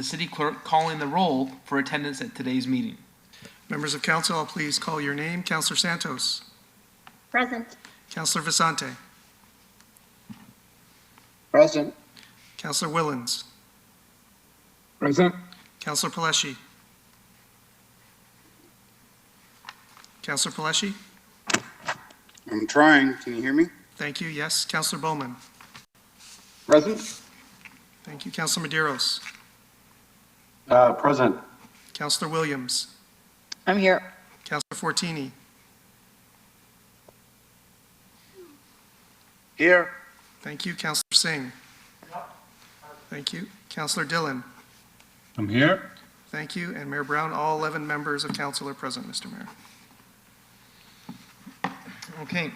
the city clerk calling the roll for attendance at today's meeting. Members of council, I'll please call your name. Councillor Santos. Present. Councillor Vicente. Present. Councillor Willens. Present. Councillor Paleshi. Councillor Paleshi. I'm trying. Can you hear me? Thank you. Yes. Councillor Bowman. Present. Thank you. Councillor Medeiros. Present. Councillor Williams. I'm here. Councillor Fortini. Here. Thank you. Councillor Singh. Thank you. Councillor Dillon. I'm here. Thank you. And Mayor Brown, all 11 members of council are present, Mr. Mayor. Okay.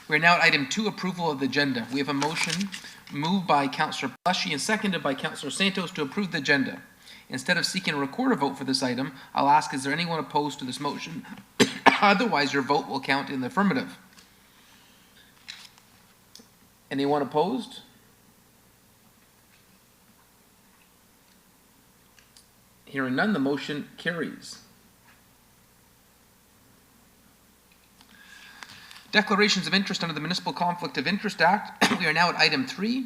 We're now at item 2, approval of the agenda. We have a motion moved by Councillor Paleshi and seconded by Councillor Santos to approve the agenda. Instead of seeking a recorder vote for this item, I'll ask, is there anyone opposed to this motion? Otherwise, your vote will count in the affirmative. Anyone opposed? Hearing none, the motion carries. Declarations of interest under the Municipal Conflict of Interest Act. We are now at item 3,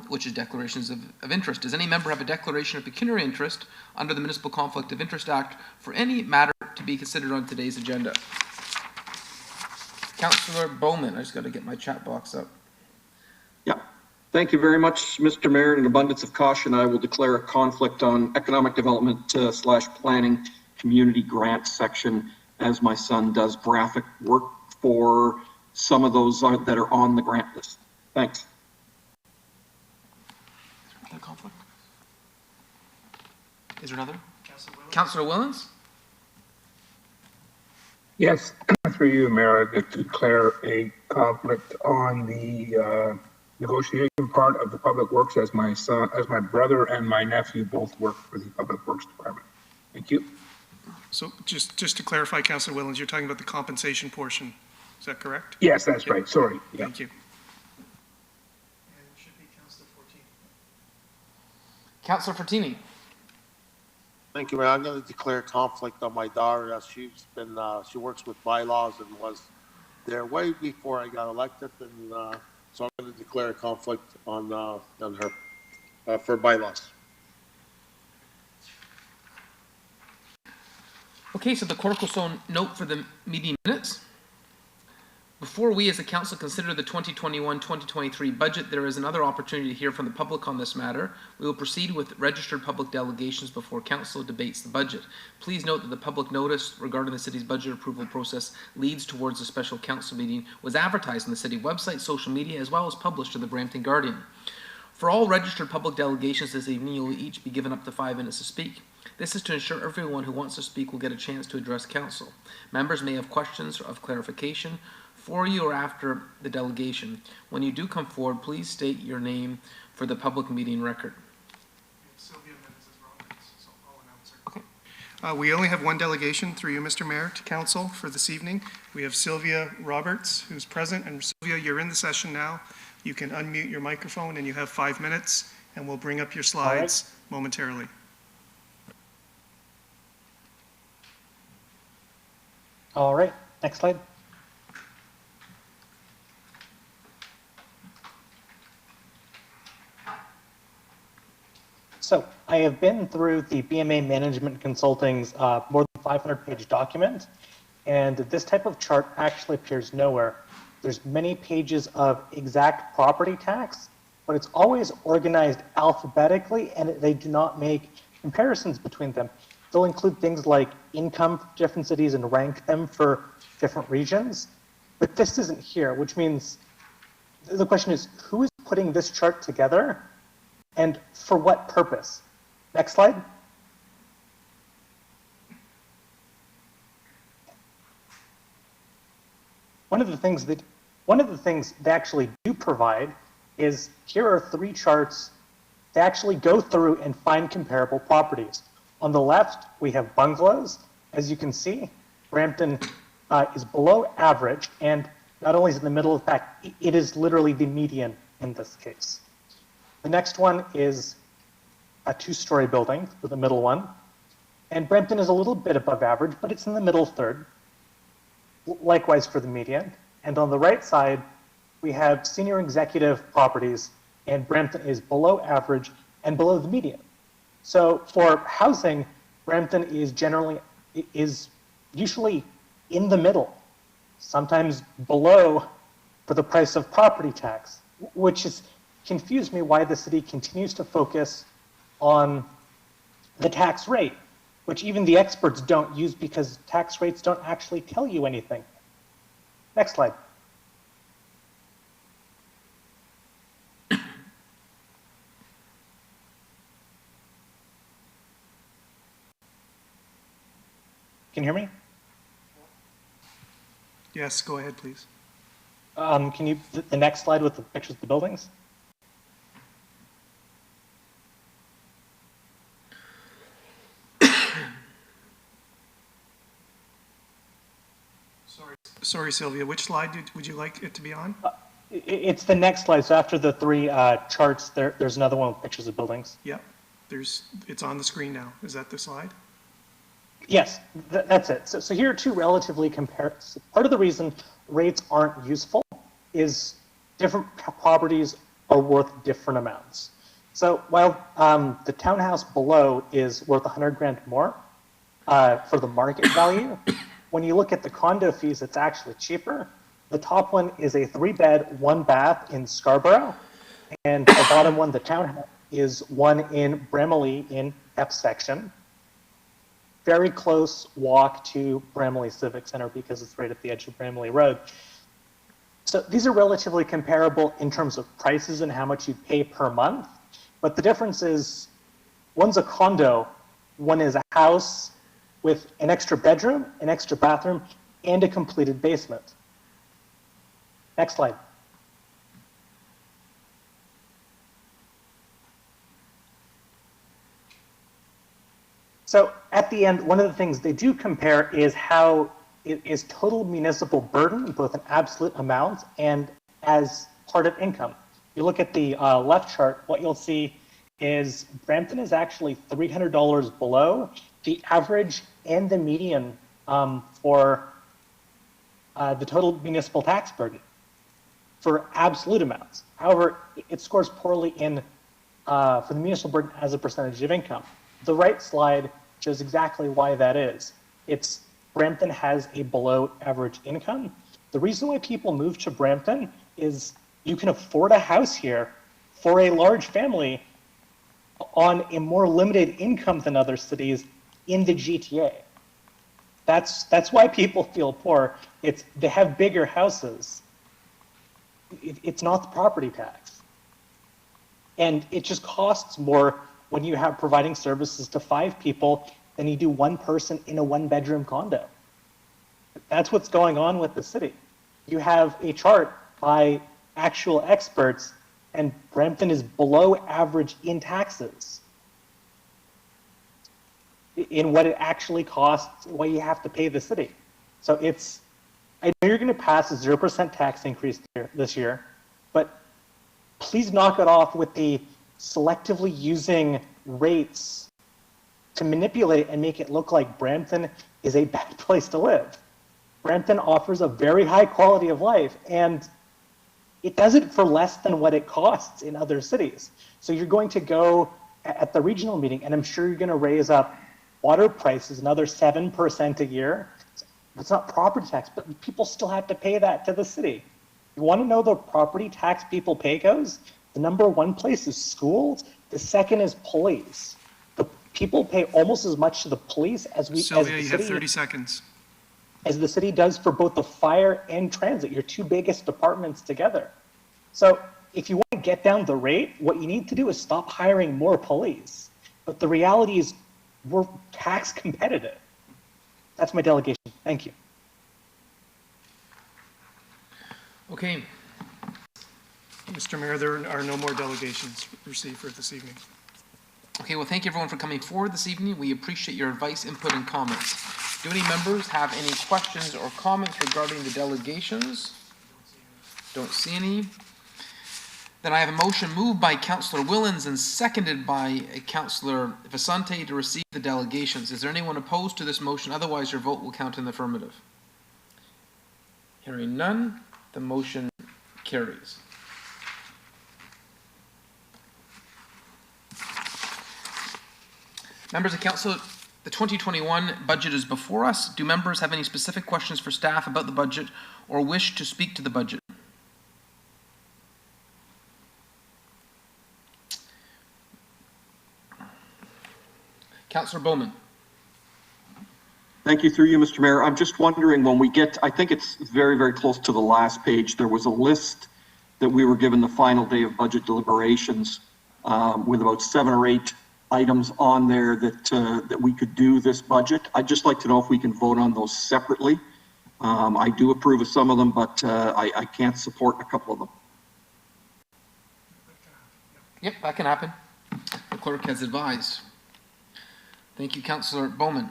which is declarations of interest. Does any member have a declaration of pecuniary interest under the Municipal Conflict of Interest Act for any matter to be considered on today's agenda? Councillor Bowman, I just got to get my chat box up. Yeah. Thank you very much, Mr. Mayor. In abundance of caution, I will declare a conflict on economic development / planning community grant section, as my son does graphic work for some of those that are on the grant list. Thanks. Is there another conflict? Is there another? Councillor Willens? Yes, through you, Mayor, I declare a conflict on the negotiation part of the Public Works, as my son, as my brother and my nephew both work for the Public Works Department. Thank you. So just to clarify, Councillor Willens, you're talking about the compensation portion. Is that correct? Yes, that's right. Sorry. Yeah. Thank you. And it should be Councillor Fortini. Councillor Fortini? Thank you, Mayor. I'm going to declare conflict on my daughter. She's been, she works with bylaws and was there way before I got elected, and so I'm going to declare a conflict on her for bylaws. Okay, so the clerk will so note for the meeting minutes. Before we as a council consider the 2021-2023 budget, there is another opportunity to hear from the public on this matter. We will proceed with registered public delegations before council debates the budget. Please note that the public notice regarding the city's budget approval process leads towards a special council meeting was advertised on the city website, social media, as well as published in the Brampton Guardian. For all registered public delegations this evening, you will each be given up to 5 minutes to speak. This is to ensure everyone who wants to speak will get a chance to address council. Members may have questions of clarification for you or after the delegation. When you do come forward, please state your name for the public meeting record. Sylvia Roberts, so I'll announce her. Okay. We only have one delegation through you, Mr. Mayor, to council for this evening. We have Sylvia Roberts, who's present, and Sylvia, you're in the session now. You can unmute your microphone and you have 5 minutes, and we'll bring up your slides momentarily. All right, next slide. So I have been through the BMA Management Consulting's more than 500-page document, and this type of chart actually appears nowhere. There's many pages of exact property tax, but it's always organized alphabetically, and they do not make comparisons between them. They'll include things like income for different cities and rank them for different regions, but this isn't here, which means the question is, who is putting this chart together and for what purpose? Next slide. One of the things they actually do provide is here are 3 charts that actually go through and find comparable properties. On the left, we have bungalows. As you can see, Brampton is below average, and not only is it in the middle of the pack, it is literally the median in this case. The next one is a two-story building, the middle one. And Brampton is a little bit above average, but it's in the middle third. Likewise for the median. And on the right side, we have senior executive properties, and Brampton is below average and below the median. So for housing, Brampton is usually in the middle, sometimes below for the price of property tax, which has confused me why the city continues to focus on the tax rate, which even the experts don't use because tax rates don't actually tell you anything. Next slide. Can you hear me? Yes, go ahead, please. Can you, the next slide with the pictures of the buildings? Sorry, Sylvia, which slide would you like it to be on? It's the next slide. So after the three charts, there's another one with pictures of buildings. Yep, it's on the screen now. Is that the slide? Yes, that's it. So here are two relatively comparisons. Part of the reason rates aren't useful is different properties are worth different amounts. So while the townhouse below is worth 100 grand more for the market value, when you look at the condo fees, it's actually cheaper. The top one is a 3-bed, 1-bath in Scarborough, and the bottom one, the townhouse, is one in Bramalea in F section. Very close walk to Bramalea Civic Center because it's right at the edge of Bramalea Road. So these are relatively comparable in terms of prices and how much you pay per month. But the difference is one's a condo, one is a house with an extra bedroom, an extra bathroom, and a completed basement. Next slide. So at the end, one of the things they do compare is how it is total municipal burden, both in absolute amounts and as part of income. You look at the left chart, what you'll see is Brampton is actually $300 below the average and the median for the total municipal tax burden for absolute amounts. However, it scores poorly in for the municipal burden as a percentage of income. The right slide shows exactly why that is. It's Brampton has a below average income. The reason why people move to Brampton is you can afford a house here for a large family on a more limited income than other cities in the GTA. That's why people feel poor. They have bigger houses. It's not the property tax. And it just costs more when you have providing services to 5 people than you do one person in a 1-bedroom condo. That's what's going on with the city. You have a chart by actual experts, and Brampton is below average in taxes in what it actually costs, what you have to pay the city. So I know you're going to pass a 0% tax increase this year, but please knock it off with the selectively using rates to manipulate and make it look like Brampton is a bad place to live. Brampton offers a very high quality of life, and it does it for less than what it costs in other cities. So you're going to go at the regional meeting, and I'm sure you're going to raise up water prices another 7% a year. It's not property tax, but people still have to pay that to the city. You want to know the property tax people pay goes? The number one place is schools. The second is police. The people pay almost as much to the police Sylvia, you have 30 seconds. As the city does for both the fire and transit, your two biggest departments together. So if you want to get down the rate, what you need to do is stop hiring more police. But the reality is we're tax competitive. That's my delegation. Thank you. Okay. Mr. Mayor, there are no more delegations received for this evening. Okay, well, thank you everyone for coming forward this evening. We appreciate your advice, input, and comments. Do any members have any questions or comments regarding the delegations? Don't see any. Then I have a motion moved by Councillor Willens and seconded by Councillor Vicente to receive the delegations. Is there anyone opposed to this motion? Otherwise, your vote will count in the affirmative. Hearing none, the motion carries. Members of Council, the 2021 budget is before us. Do members have any specific questions for staff about the budget or wish to speak to the budget? Councillor Bowman. Thank you, through you, Mr. Mayor. I'm just wondering, when we get, I think it's very, very close to the last page, there was a list that we were given the final day of budget deliberations with about 7 or 8 items on there that we could do this budget. I'd just like to know if we can vote on those separately. I do approve of some of them, but I can't support a couple of them. Yep, that can happen. The clerk has advised. Thank you, Councillor Bowman.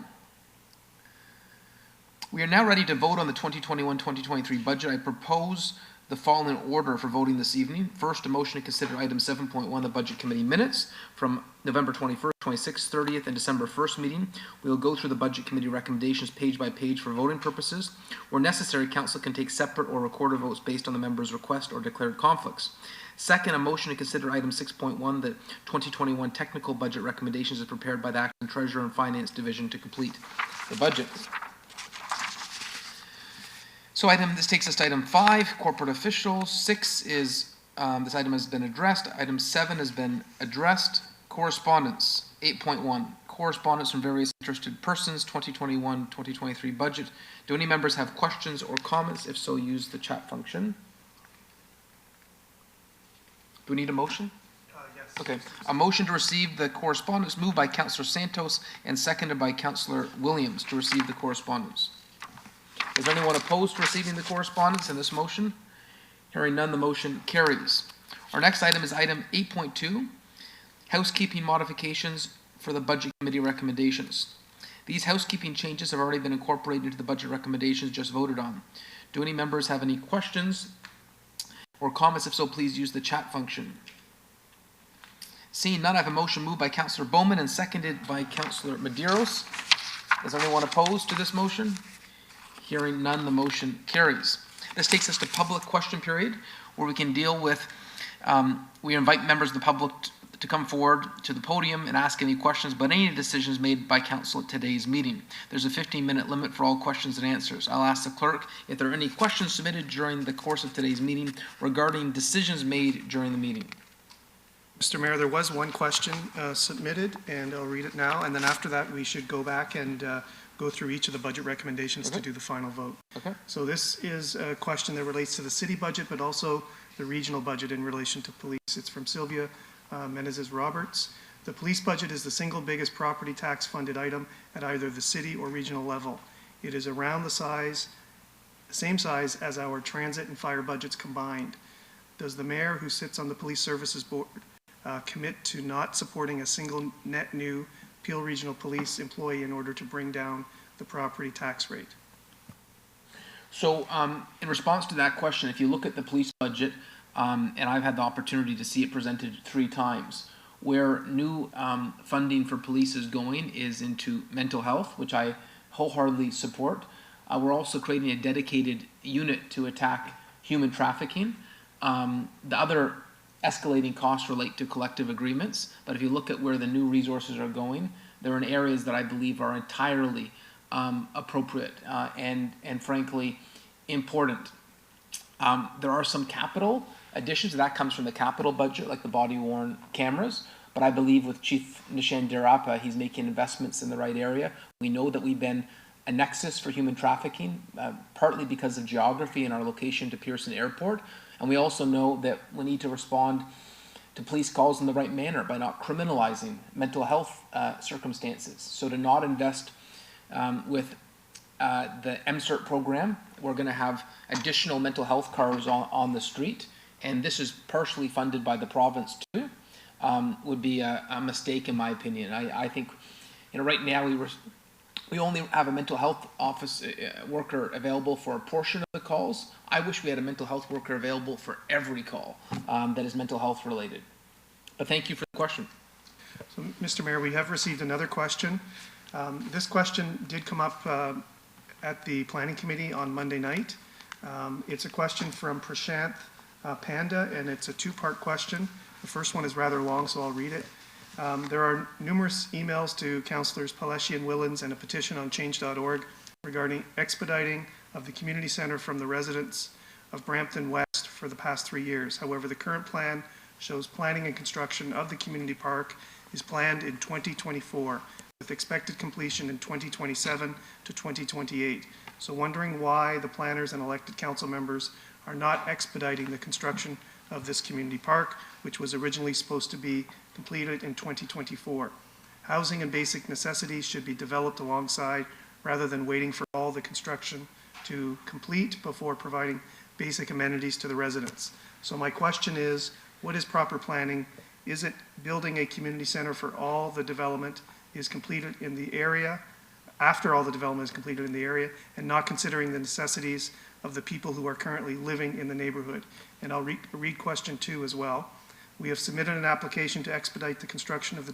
We are now ready to vote on the 2021-2023 budget. I propose the following order for voting this evening. First, a motion to consider item 7.1, the Budget Committee minutes from November 21st, 26th, 30th, and December 1st meeting. We will go through the Budget Committee recommendations page by page for voting purposes. Where necessary, Council can take separate or recorded votes based on the member's request or declared conflicts. Second, a motion to consider item 6.1, the 2021 technical budget recommendations as prepared by the Acting Treasurer and Finance Division to complete the budget. So this takes us to item 5, corporate officials. 6 is, this item has been addressed. Item 7 has been addressed. Correspondence, 8.1, correspondence from various interested persons, 2021-2023 budget. Do any members have questions or comments? If so, use the chat function. Do we need a motion? Yes. Okay. A motion to receive the correspondence moved by Councillor Santos and seconded by Councillor Williams to receive the correspondence. Is there anyone opposed to receiving the correspondence in this motion? Hearing none, the motion carries. Our next item is item 8.2, housekeeping modifications for the Budget Committee recommendations. These housekeeping changes have already been incorporated into the budget recommendations just voted on. Do any members have any questions or comments? If so, please use the chat function. Seeing none, I have a motion moved by Councillor Bowman and seconded by Councillor Medeiros. Is there anyone opposed to this motion? Hearing none, the motion carries. This takes us to public question period, where we can deal with, we invite members of the public to come forward to the podium and ask any questions about any decisions made by council at today's meeting. There's a 15-minute limit for all questions and answers. I'll ask the clerk if there are any questions submitted during the course of today's meeting regarding decisions made during the meeting. Mr. Mayor, there was one question submitted, and I'll read it now, and then after that, we should go back and go through each of the budget recommendations to do the final vote. Okay. So this is a question that relates to the city budget, but also the regional budget in relation to police. It's from Sylvia Menezes Roberts. The police budget is the single biggest property tax funded item at either the city or regional level. It is around the same size as our transit and fire budgets combined. Does the mayor, who sits on the police services board, commit to not supporting a single net new Peel Regional Police employee in order to bring down the property tax rate? So in response to that question, if you look at the police budget, and I've had the opportunity to see it presented 3 times, where new funding for police is going is into mental health, which I wholeheartedly support. We're also creating a dedicated unit to attack human trafficking. The other escalating costs relate to collective agreements, but if you look at where the new resources are going, they're in areas that I believe are entirely appropriate and frankly important. There are some capital additions that comes from the capital budget, like the body-worn cameras, but I believe with Chief Nishan Dirapa, he's making investments in the right area. We know that we've been a nexus for human trafficking, partly because of geography and our location to Pearson Airport. And we also know that we need to respond to police calls in the right manner by not criminalizing mental health circumstances. So to not invest with the MCERT program, we're going to have additional mental health cars on the street, and this is partially funded by the province too, would be a mistake in my opinion. I think, right now we only have a mental health office worker available for a portion of the calls. I wish we had a mental health worker available for every call that is mental health related. But thank you for the question. So, Mr. Mayor, we have received another question. This question did come up at the Planning Committee on Monday night. It's a question from Prashanth Panda, and it's a two-part question. The first one is rather long, so I'll read it. There are numerous emails to Councillors Paleshi and Willens and a petition on change.org regarding expediting of the community center from the residents of Brampton West for the past 3 years. However, the current plan shows planning and construction of the community park is planned in 2024 with expected completion in 2027 to 2028. So wondering why the planners and elected council members are not expediting the construction of this community park, which was originally supposed to be completed in 2024. Housing and basic necessities should be developed alongside rather than waiting for all the construction to complete before providing basic amenities to the residents. So my question is, what is proper planning? Is it building a community center for all the development is completed in the area, after all the development is completed in the area, and not considering the necessities of the people who are currently living in the neighborhood? And I'll read question 2 as well. We have submitted an application to expedite the construction of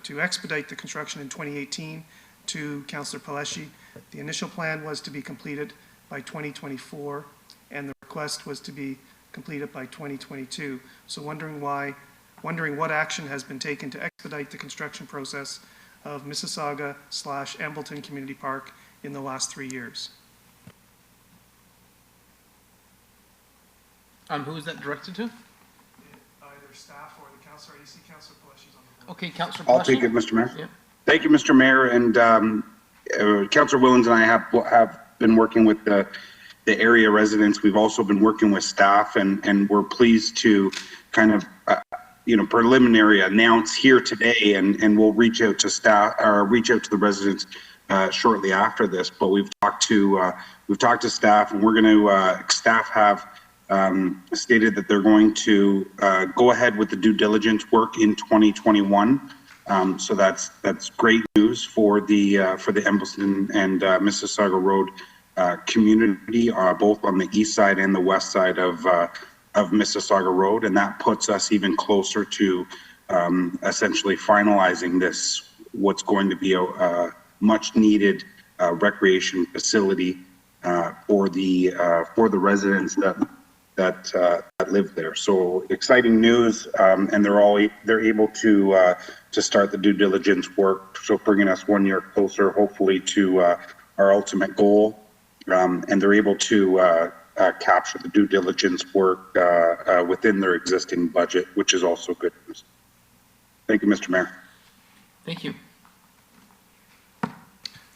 to expedite the construction in 2018 to Councillor Paleshi. The initial plan was to be completed by 2024, and the request was to be completed by 2022. So wondering what action has been taken to expedite the construction process of Mississauga/Embleton Community Park in the last 3 years. Who is that directed to? Either staff or the councillor. You see Councillor Paleshi's on the board. Okay, Councillor I'll Paleshi. take it, Mr. Mayor. Yeah. Thank you, Mr. Mayor, and Councillor Willens and I have been working with the area residents. We've also been working with staff, and we're pleased to kind of preliminary announce here today, and we'll reach out to staff or reach out to the residents shortly after this. But we've talked to staff, and we're going to staff have stated that they're going to go ahead with the due diligence work in 2021. So that's great news for the Embleton and Mississauga Road community, both on the east side and the west side of Mississauga Road, and that puts us even closer to essentially finalizing what's going to be a much needed recreation facility for the residents that live there. So exciting news, and they're able to start the due diligence work, so bringing us 1 year closer, hopefully, to our ultimate goal, and they're able to capture the due diligence work within their existing budget, which is also good news. Thank you, Mr. Mayor. Thank you.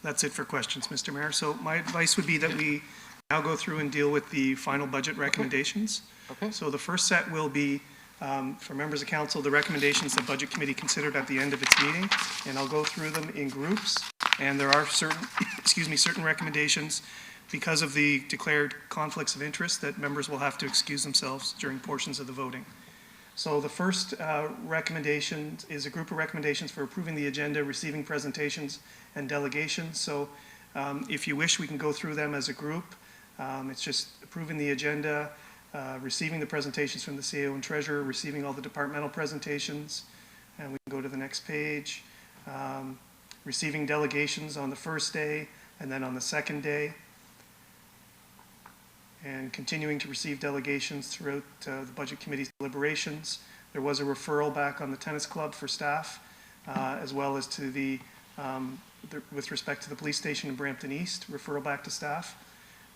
That's it for questions, Mr. Mayor. So my advice would be that we now go through and deal with the final budget recommendations. Okay. So the first set will be, for members of council, the recommendations the Budget Committee considered at the end of its meeting, and I'll go through them in groups. And there are certain recommendations because of the declared conflicts of interest that members will have to excuse themselves during portions of the voting. So the first recommendation is a group of recommendations for approving the agenda, receiving presentations, and delegations. So if you wish, we can go through them as a group. It's just approving the agenda, receiving the presentations from the CEO and Treasurer, receiving all the departmental presentations, and we can go to the next page. Receiving delegations on the first day and then on the second day, and continuing to receive delegations throughout the Budget Committee's deliberations. There was a referral back on the tennis club for staff, as well as to with respect to the police station in Brampton East, referral back to staff.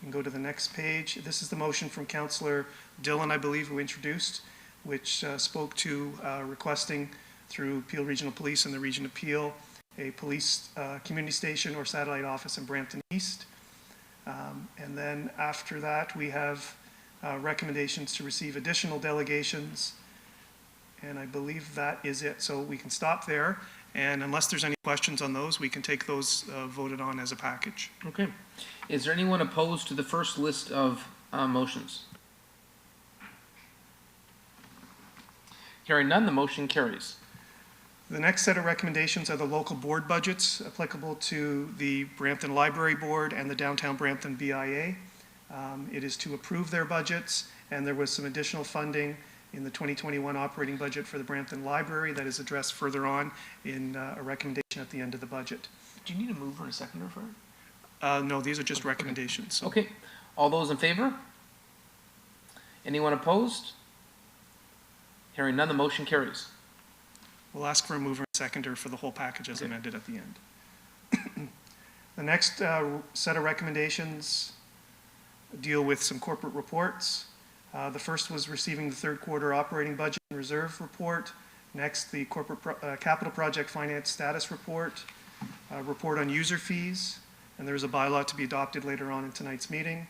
You can go to the next page. This is the motion from Councillor Dillon, I believe, who introduced, which spoke to requesting through Peel Regional Police and the Region of Peel a police community station or satellite office in Brampton East. And then after that, we have recommendations to receive additional delegations. And I believe that is it. So we can stop there. And unless there's any questions on those, we can take those voted on as a package. Okay. Is there anyone opposed to the first list of motions? Hearing none, the motion carries. The next set of recommendations are the local board budgets applicable to the Brampton Library Board and the Downtown Brampton BIA. It is to approve their budgets, and there was some additional funding in the 2021 operating budget for the Brampton Library that is addressed further on in a recommendation at the end of the budget. Do you need a mover and a seconder for it? No, these are just recommendations. Okay, all those in favor? Anyone opposed? Hearing none, the motion carries. We'll ask for a mover and seconder for the whole package as amended at the end. The next set of recommendations deal with some corporate reports. The first was receiving the third quarter operating budget and reserve report. Next, the corporate capital project finance status report, report on user fees, and there's a bylaw to be adopted later on in tonight's meeting.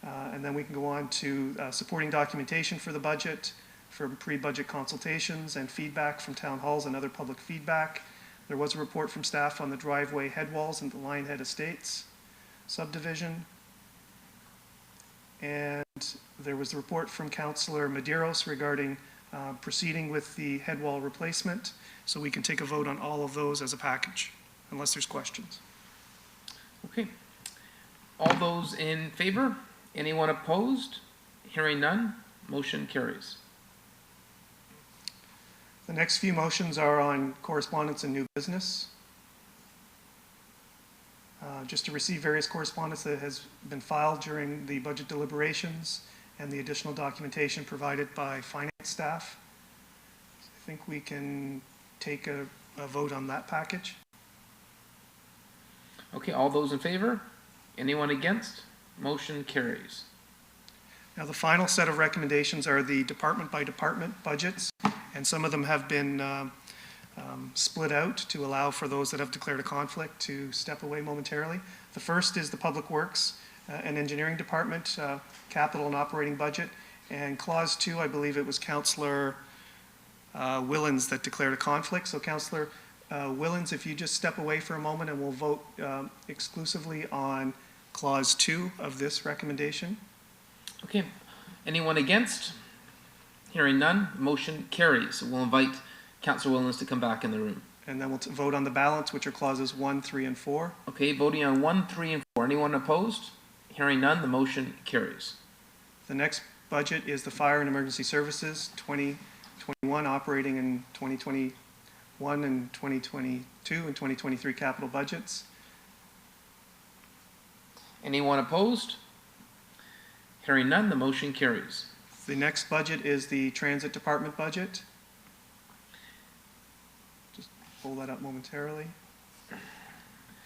And then we can go on to supporting documentation for the budget, from pre-budget consultations and feedback from town halls and other public feedback. There was a report from staff on the driveway head walls in the Lionhead Estates subdivision. And there was a report from Councillor Medeiros regarding proceeding with the head wall replacement. So we can take a vote on all of those as a package, unless there's questions. Okay. All those in favor? Anyone opposed? Hearing none, motion carries. The next few motions are on correspondence and new business. Just to receive various correspondence that has been filed during the budget deliberations and the additional documentation provided by finance staff. I think we can take a vote on that package. Okay, all those in favor? Anyone against? Motion carries. Now, the final set of recommendations are the department by department budgets, and some of them have been split out to allow for those that have declared a conflict to step away momentarily. The first is the Public Works and Engineering Department, capital and operating budget, and Clause 2, I believe it was Councillor Willens that declared a conflict. So Councillor Willens, if you just step away for a moment and we'll vote exclusively on Clause 2 of this recommendation. Okay, anyone against? Hearing none, motion carries. We'll invite Councillor Willens to come back in the room. And then we'll vote on the balance, which are clauses 1, 3, and 4. Okay, voting on 1, 3, and 4. Anyone opposed? Hearing none, the motion carries. The next budget is the Fire and Emergency Services 2021 operating in 2021 and 2022 and 2023 capital budgets. Anyone opposed? Hearing none, the motion carries. The next budget is the Transit Department budget. Just pull that up momentarily.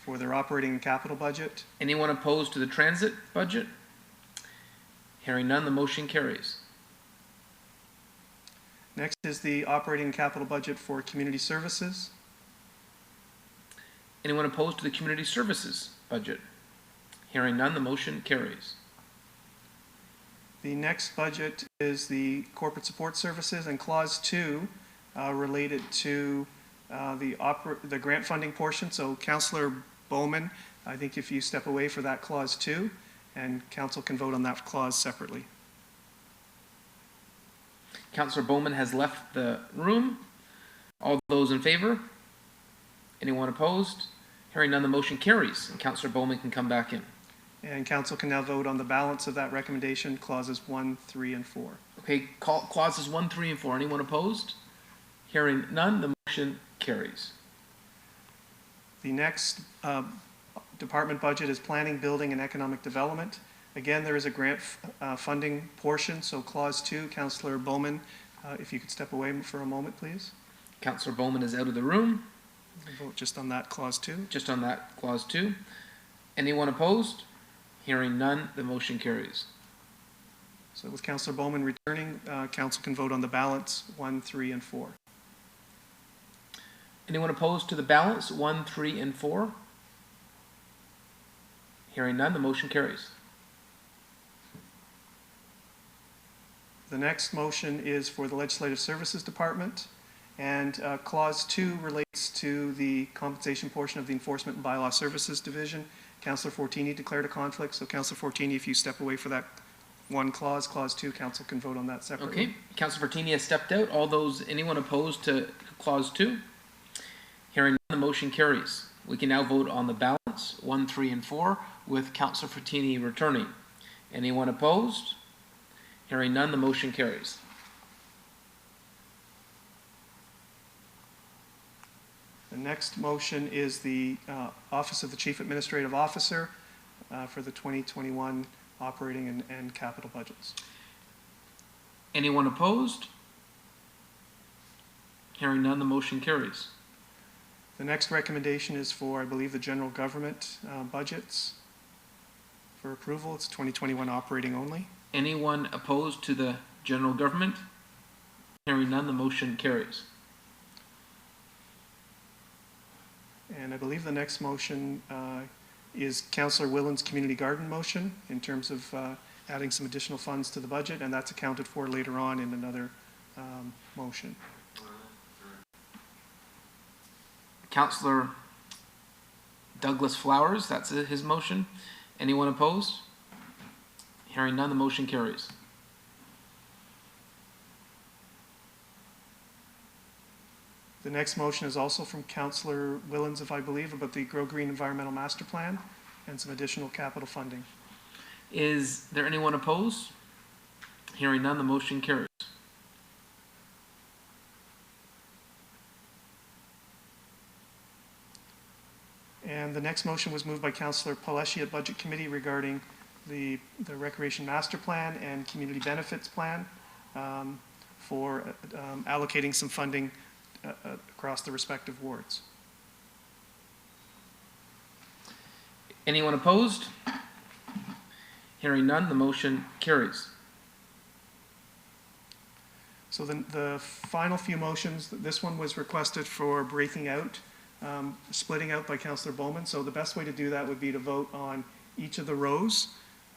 For their operating and capital budget. Anyone opposed to the transit budget? Hearing none, the motion carries. Next is the operating and capital budget for community services. Anyone opposed to the community services budget? Hearing none, the motion carries. The next budget is the corporate support services, and Clause 2 related to the grant funding portion. So Councillor Bowman, I think if you step away for that Clause 2, and Council can vote on that clause separately. Councillor Bowman has left the room. All those in favor? Anyone opposed? Hearing none, the motion carries, and Councillor Bowman can come back in. And Council can now vote on the balance of that recommendation, clauses 1, 3, and 4. Okay, clauses 1, 3, and 4. Anyone opposed? Hearing none, the motion carries. The next department budget is planning, building, and economic development. Again, there is a grant funding portion, so Clause 2, Councillor Bowman, if you could step away for a moment, please. Councillor Bowman is out of the room. We'll vote just on that Clause 2. Just on that Clause 2. Anyone opposed? Hearing none, the motion carries. So with Councillor Bowman returning, Council can vote on the balance, 1, 3, and 4. Anyone opposed to the balance, 1, 3, and 4? Hearing none, the motion carries. The next motion is for the Legislative Services Department, and Clause 2 relates to the compensation portion of the Enforcement and Bylaw Services Division. Councillor Fortini declared a conflict, so Councillor Fortini, if you step away for that one clause, Clause 2, Council can vote on that separately. Okay, Councillor Fortini has stepped out. All those, anyone opposed to Clause 2? Hearing none, the motion carries. We can now vote on the balance, 1, 3, and 4, with Councillor Frattini returning. Anyone opposed? Hearing none, the motion carries. The next motion is the Office of the Chief Administrative Officer for the 2021 operating and capital budgets. Anyone opposed? Hearing none, the motion carries. The next recommendation is for, I believe, the general government budgets for approval. It's 2021 operating only. Anyone opposed to the general government? Hearing none, the motion carries. And I believe the next motion is Councillor Willen's community garden motion in terms of adding some additional funds to the budget, and that's accounted for later on in another motion. Councillor Douglas Flowers, that's his motion. Anyone opposed? Hearing none, the motion carries. The next motion is also from Councillor Willens, if I believe, about the Grow Green Environmental Master Plan and some additional capital funding. Is there anyone opposed? Hearing none, the motion carries. And the next motion was moved by Councillor Paleshi at Budget Committee regarding the Recreation Master Plan and Community Benefits Plan for allocating some funding across the respective wards. Anyone opposed? Hearing none, the motion carries. So the final few motions, this one was requested for breaking out, splitting out by Councillor Bowman. So the best way to do that would be to vote on each of the rows.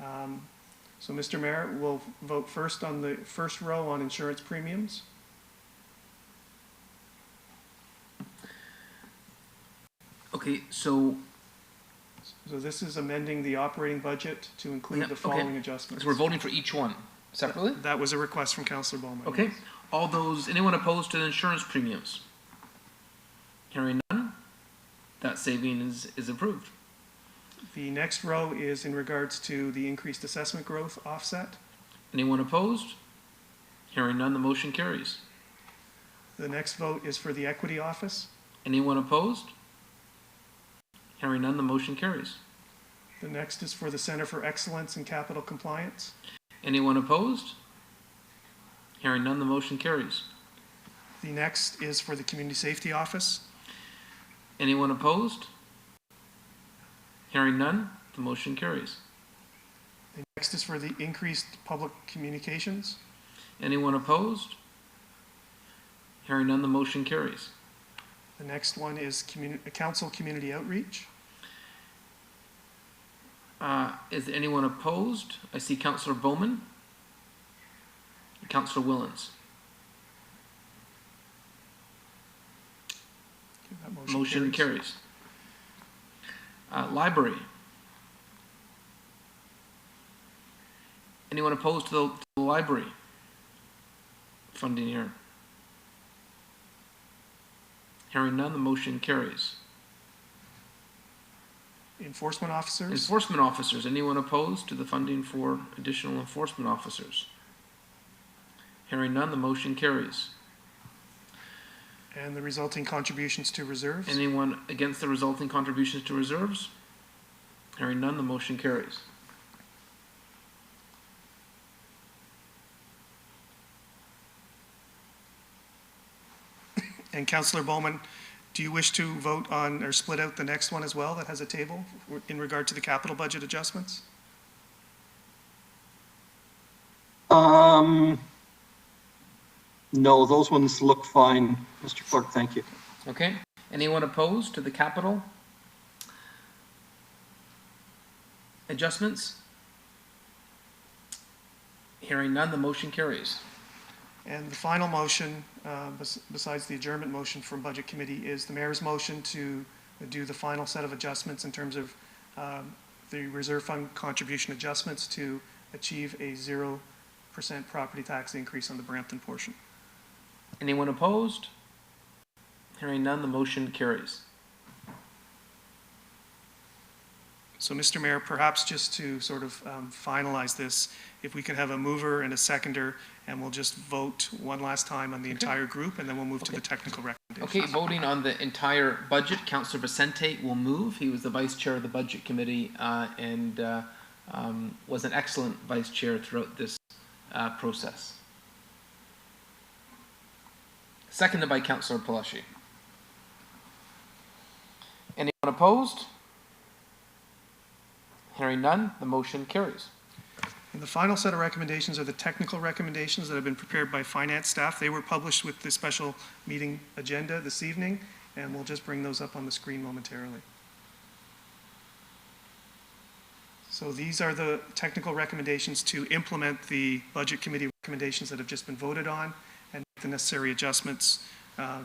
So Mr. Mayor, we'll vote first on the first row on insurance premiums. Okay, so So this is amending the operating budget to include the following adjustments. we're voting for each one separately? That was a request from Councillor Bowman. Okay, all those, anyone opposed to the insurance premiums? Hearing none, that saving is approved. The next row is in regards to the increased assessment growth offset. Anyone opposed? Hearing none, the motion carries. The next vote is for the equity office. Anyone opposed? Hearing none, the motion carries. The next is for the Center for Excellence in Capital Compliance. Anyone opposed? Hearing none, the motion carries. The next is for the Community Safety Office. Anyone opposed? Hearing none, the motion carries. The next is for the increased public communications. Anyone opposed? Hearing none, the motion carries. The next one is Council Community Outreach. Is anyone opposed? I see Councillor Bowman. Councillor Willens. That Motion carries. Library. Anyone opposed to the library funding here? Hearing none, the motion carries. Enforcement officers. Enforcement officers. Anyone opposed to the funding for additional enforcement officers? Hearing none, the motion carries. And the resulting contributions to reserves. Anyone against the resulting contributions to reserves? Hearing none, the motion carries. And Councillor Bowman, do you wish to vote on or split out the next one as well that has a table in regard to the capital budget adjustments? No, those ones look fine, Mr. Clerk, thank you. Okay. Anyone opposed to the capital adjustments? Hearing none, the motion carries. And the final motion, besides the adjournment motion from Budget Committee, is the Mayor's motion to do the final set of adjustments in terms of the reserve fund contribution adjustments to achieve a 0% property tax increase on the Brampton portion. Anyone opposed? Hearing none, the motion carries. So, Mr. Mayor, perhaps just to sort of finalize this, if we can have a mover and a seconder, and we'll just vote one last time on the entire group, and then we'll move to the technical recommendations. Okay, voting on the entire budget, Councillor Vicente will move. He was the vice chair of the budget committee and was an excellent vice chair throughout this process. Seconded by Councillor Palashi. Anyone opposed? Hearing none, the motion carries. And the final set of recommendations are the technical recommendations that have been prepared by finance staff. They were published with the special meeting agenda this evening, and we'll just bring those up on the screen momentarily. So these are the technical recommendations to implement the budget committee recommendations that have just been voted on and make the necessary adjustments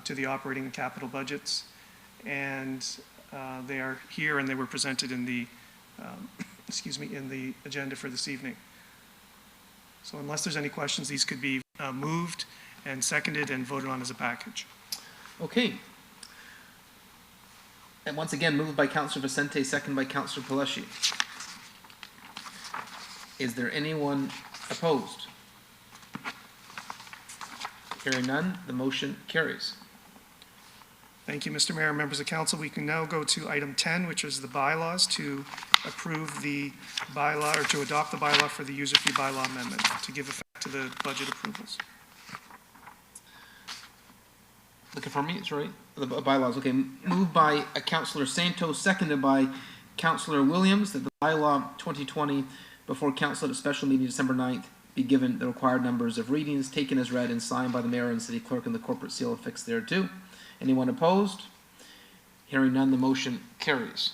to the operating and capital budgets. And they are here, and they were presented in the in the agenda for this evening. So unless there's any questions, these could be moved and seconded and voted on as a package. Okay. And once again, moved by Councillor Vicente, second by Councillor Palashi. Is there anyone opposed? Hearing none, the motion carries. Thank you, Mr. Mayor, members of council. We can now go to item 10, which is the bylaws, to approve the bylaw, or to adopt the bylaw for the user fee bylaw amendment, to give effect to the budget approvals. Looking for me, sorry, the bylaws, okay. Moved by Councillor Santos, seconded by Councillor Williams, that the bylaw 2020 before council at a special meeting December 9th be given the required numbers of readings, taken as read and signed by the mayor and city clerk and the corporate seal affixed thereto. Anyone opposed? Hearing none, the motion carries.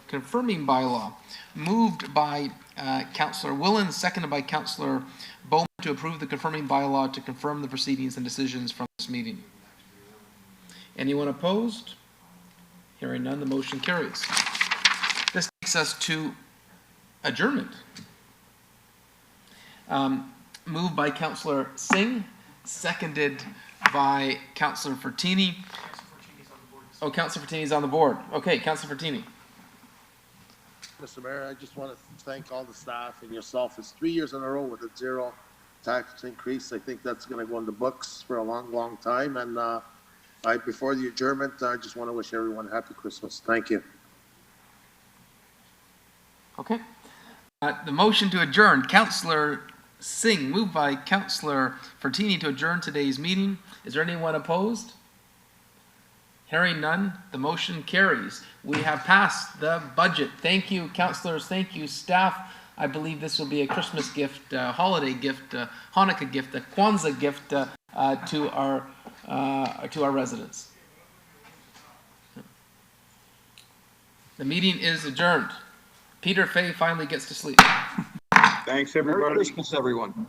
Confirming bylaw. Moved by Councillor Willen, seconded by Councillor Bowman to approve the confirming bylaw to confirm the proceedings and decisions from this meeting. Anyone opposed? Hearing none, the motion carries. This takes us to adjournment. Moved by Councillor Singh, seconded by Councillor Fertini. Oh, Councillor Fertini's on the board. Okay, Councillor Fertini. Mr. Mayor, I just want to thank all the staff and yourself. It's 3 years in a row with a zero tax increase. I think that's going to go in the books for a long, long time. And before the adjournment, I just want to wish everyone a happy Christmas. Thank you. Okay. The motion to adjourn, Councillor Singh, moved by Councillor Fertini to adjourn today's meeting. Is there anyone opposed? Hearing none, the motion carries. We have passed the budget. Thank you, councillors. Thank you, staff. I believe this will be a Christmas gift, holiday gift, Hanukkah gift, a Kwanzaa gift to our residents. The meeting is adjourned. Peter Fay finally gets to sleep. Thanks, Merry everybody. Christmas, everyone.